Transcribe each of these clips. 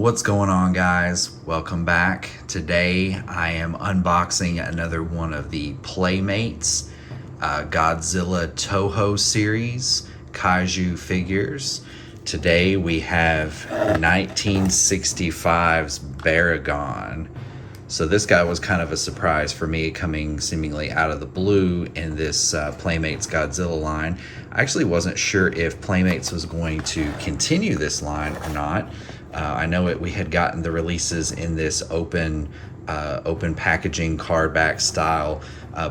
What's going on, guys? Welcome back. Today I am unboxing another one of the Playmates Godzilla TOHO Series Kaiju figures. Today we have 1965's Baragon. So this guy was kind of a surprise for me, coming seemingly out of the blue in this Playmates Godzilla line. I actually wasn't sure if Playmates was going to continue this line or not. I know we had gotten the releases in this open packaging card back style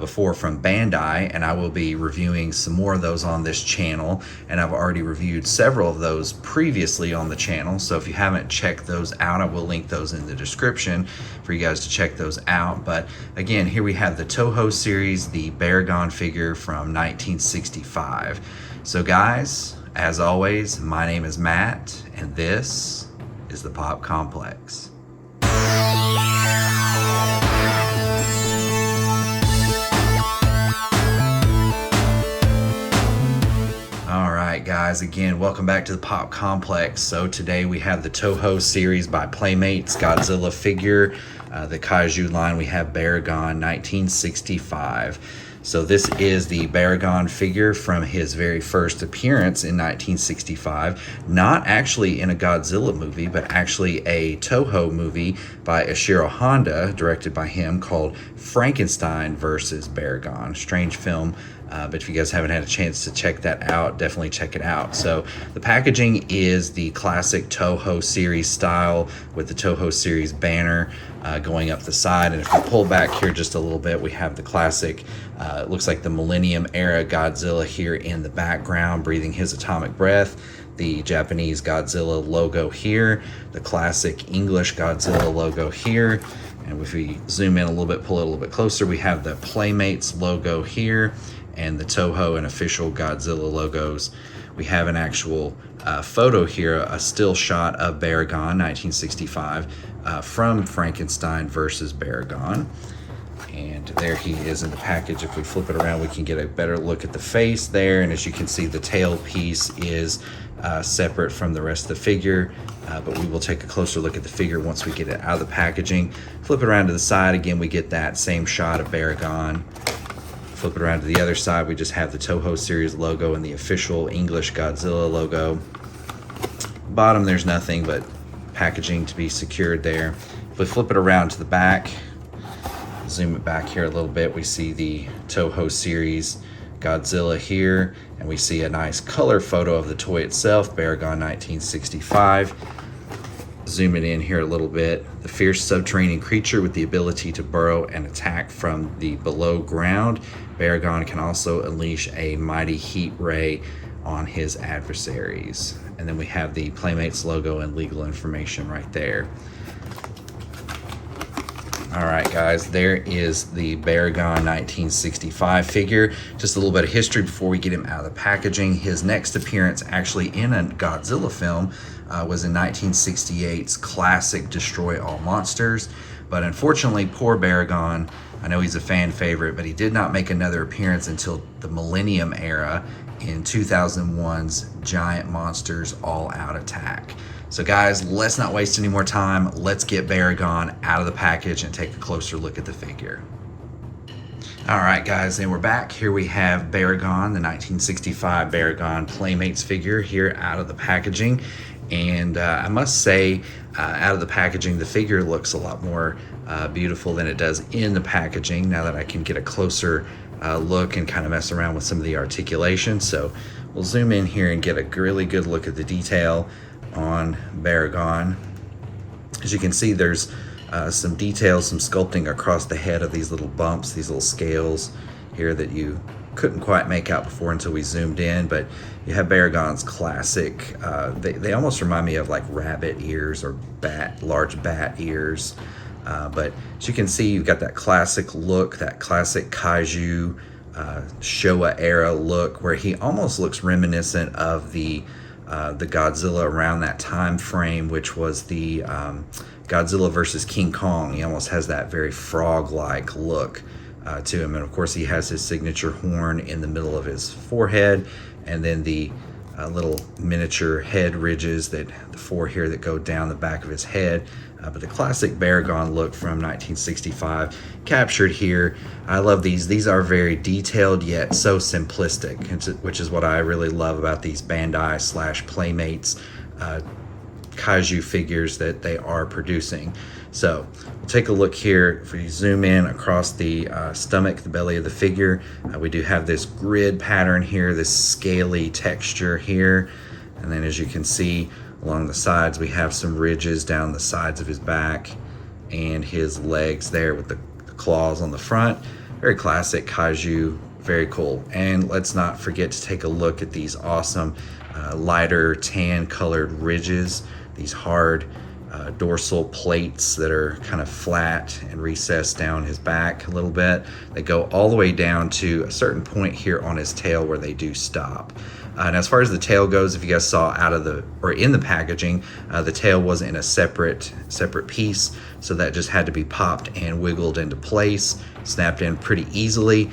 before from Bandai, and I will be reviewing some more of those on this channel, and I've already reviewed several of those previously on the channel, so if you haven't checked those out, I will link those in the description for you guys to check those out. But again, here we have the TOHO series, the Baragon figure from 1965. So guys, as always, my name is Matt, and this is the Pop Complex. Alright guys, again, welcome back to the Pop Complex. So today we have the TOHO series by Playmates Godzilla figure. The Kaiju line, we have Baragon 1965. So this is the Baragon figure from his very first appearance in 1965. Not actually in a Godzilla movie, but actually a Toho movie by Ishiro Honda, directed by him, called Frankenstein versus Baragon. Strange film, but if you guys haven't had a chance to check that out, definitely check it out. So the packaging is the classic TOHO series style with the TOHO series banner going up the side. And if we pull back here just a little bit, we have the classic, it looks like the Millennium era Godzilla here in the background, breathing his atomic breath. The Japanese Godzilla logo here, the classic English Godzilla logo here. And if we zoom in a little bit, pull it a little bit closer, we have the Playmates logo here and the Toho and official Godzilla logos. We have an actual photo here, a still shot of Baragon 1965 from Frankenstein versus Baragon. And there he is in the package. If we flip it around, we can get a better look at the face there. And as you can see, the tail piece is separate from the rest of the figure. But we will take a closer look at the figure once we get it out of the packaging. Flip it around to the side. Again, we get that same shot of Baragon. Flip it around to the other side, we just have the TOHO series logo and the official English Godzilla logo. Bottom, there's nothing but packaging to be secured there. If we flip it around to the back, zoom it back here a little bit, we see the TOHO series Godzilla here, and we see a nice color photo of the toy itself, Baragon 1965. Zoom it in here a little bit. The fierce subterranean creature with the ability to burrow and attack from the below ground. Baragon can also unleash a mighty heat ray on his adversaries. And then we have the Playmates logo and legal information right there. All right, guys, there is the Baragon 1965 figure. Just a little bit of history before we get him out of the packaging. His next appearance actually in a Godzilla film was in 1968's classic Destroy All Monsters. But unfortunately, poor Baragon, I know he's a fan favorite, but he did not make another appearance until the Millennium era in 2001's Giant Monsters All Out Attack. So guys, let's not waste any more time. Let's get Baragon out of the package and take a closer look at the figure. All right, guys, and we're back. Here we have Baragon, the 1965 Baragon Playmates figure here out of the packaging. And I must say, out of the packaging, the figure looks a lot more beautiful than it does in the packaging, now that I can get a closer look and kind of mess around with some of the articulation. So we'll zoom in here and get a really good look at the detail on Baragon. As you can see, there's some details, some sculpting across the head of these little bumps, these little scales here that you couldn't quite make out before until we zoomed in. But you have Baragon's classic, they almost remind me of like rabbit ears or large bat ears. But as you can see, you've got that classic look, that classic Kaiju Showa era look, where he almost looks reminiscent of the Godzilla around that time frame, which was the Godzilla versus King Kong. He almost has that very frog-like look to him. And of course, he has his signature horn in the middle of his forehead, and then the little miniature head ridges, that the 4 here that go down the back of his head. But the classic Baragon look from 1965 captured here. I love these. These are very detailed yet so simplistic, which is what I really love about these Bandai / Playmates kaiju figures that they are producing. So we'll take a look here. If we zoom in across the stomach, the belly of the figure, we do have this grid pattern here, this scaly texture here. And then as you can see along the sides, we have some ridges down the sides of his back and his legs there with the claws on the front. Very classic kaiju, very cool. And let's not forget to take a look at these awesome lighter tan colored ridges, these hard dorsal plates that are kind of flat and recessed down his back a little bit. They go all the way down to a certain point here on his tail where they do stop. And as far as the tail goes, if you guys saw in the packaging, the tail was in a separate piece, so that just had to be popped and wiggled into place, snapped in pretty easily,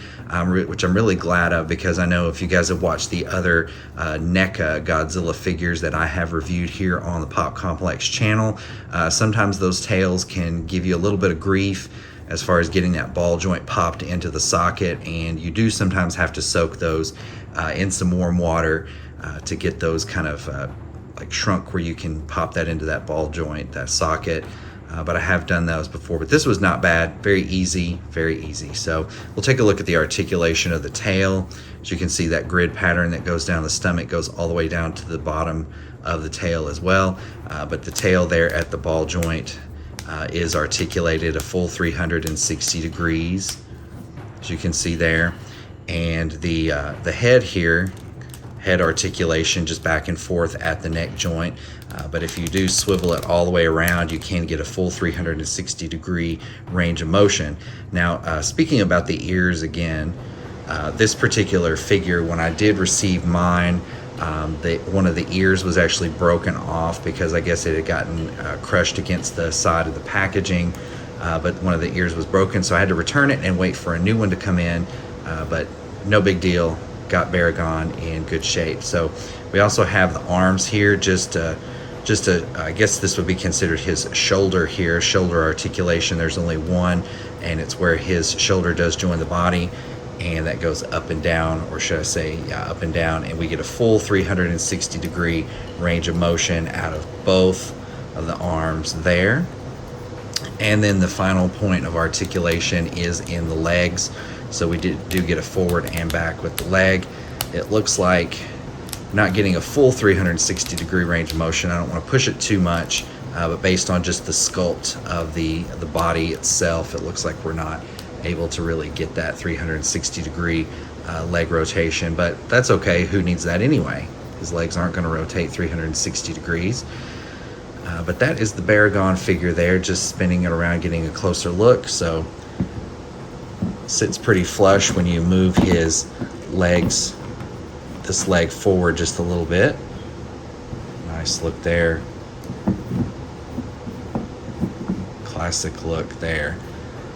which I'm really glad of, because I know if you guys have watched the other NECA Godzilla figures that I have reviewed here on the PopComplex channel, sometimes those tails can give you a little bit of grief as far as getting that ball joint popped into the socket, and you do sometimes have to soak those in some warm water to get those kind of like shrunk where you can pop that into that ball joint, that socket. But I have done those before, but this was not bad. Very easy, very easy. So we'll take a look at the articulation of the tail. As you can see, that grid pattern that goes down the stomach goes all the way down to the bottom of the tail as well. But the tail there at the ball joint is articulated a full 360 degrees, as you can see there. And the head here, head articulation just back and forth at the neck joint. But if you do swivel it all the way around, you can get a full 360 degree range of motion. Now, speaking about the ears again, this particular figure, when I did receive mine, one of the ears was actually broken off because I guess it had gotten crushed against the side of the packaging, but one of the ears was broken, so I had to return it and wait for a new one to come in, but no big deal, got Baragon in good shape. So we also have the arms here, I guess this would be considered his shoulder here, shoulder articulation. There's only one, and it's where his shoulder does join the body, and that goes up and down, or should I say, yeah, up and down, and we get a full 360 degree range of motion out of both of the arms there. And then the final point of articulation is in the legs. So we do get a forward and back with the leg. It looks like not getting a full 360 degree range of motion. I don't want to push it too much, but based on just the sculpt of the body itself, it looks like we're not able to really get that 360 degree leg rotation, but that's okay. Who needs that anyway? His legs aren't going to rotate 360 degrees. But that is the Baragon figure there, just spinning it around, getting a closer look. So sits pretty flush when you move his legs, this leg forward just a little bit. Nice look there. Classic look there.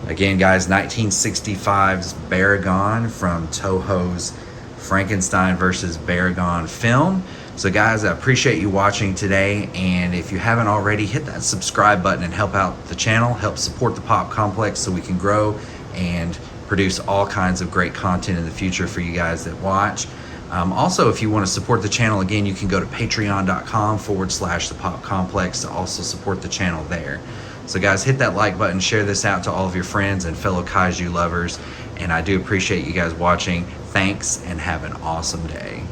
Again, guys, 1965's Baragon from Toho's Frankenstein versus Baragon film. So guys, I appreciate you watching today, and if you haven't already, hit that subscribe button and help out the channel, help support the PopComplex so we can grow and produce all kinds of great content in the future for you guys that watch. Also, if you want to support the channel, again, you can go to patreon.com/the PopComplex to also support the channel there. So guys, hit that like button, share this out to all of your friends and fellow kaiju lovers, and I do appreciate you guys watching. Thanks, and have an awesome day.